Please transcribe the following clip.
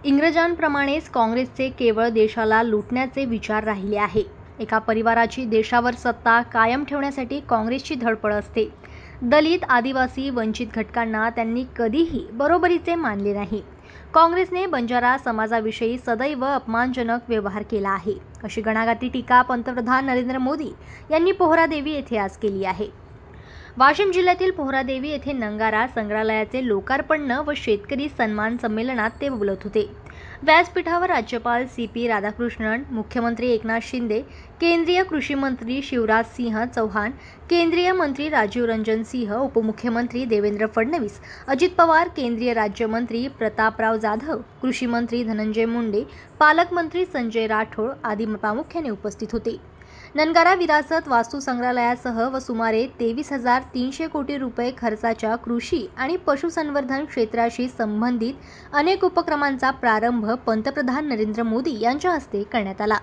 इंग्रजांप्रमाणेच काँग्रेसचे केवळ देशाला लुटण्याचे विचार राहिले आहे। एका परिवाराची देशावर सत्ता कायम ठेवण्यासाठी काँग्रेसची धडपड असते। दलित, आदिवासी, वंचित घटकांना त्यांनी कधीही बरोबरीचे मानले नाही। काँग्रेसने बंजारा समाजाविषयी सदैव अपमानजनक व्यवहार केला आहे, अशी गणागती टीका पंतप्रधान नरेंद्र मोदी यांनी पोहरादेवी येथे आज केली आहे। वाशिम जिल्ह्यातील पोहरादेवी येथे नंगारा संग्रहालयाचे लोकार्पण व शेतकरी सन्मान संमेलनात ते बोलत होते। व्यासपीठावर राज्यपाल CP राधाकृष्णन, मुख्यमंत्री एकनाथ शिंदे, केंद्रीय कृषी मंत्री शिवराज सिंह चौहान, केंद्रीय मंत्री राजीव रंजन सिंह, उपमुख्यमंत्री देवेंद्र फडणवीस, अजित पवार, केंद्रीय राज्यमंत्री प्रतापराव जाधव, कृषी मंत्री धनंजय मुंडे, पालकमंत्री संजय राठोड आदी प्रामुख्याने उपस्थित होते। नंगारा विरासत वास्तू संग्रहालयासह व सुमारे 23,300 कोटी रुपये खर्चाच्या कृषी आणि पशुसंवर्धन क्षेत्राशी संबंधित अनेक उपक्रमांचा प्रारंभ पंतप्रधान नरेंद्र मोदी यांच्या हस्ते करण्यात आला।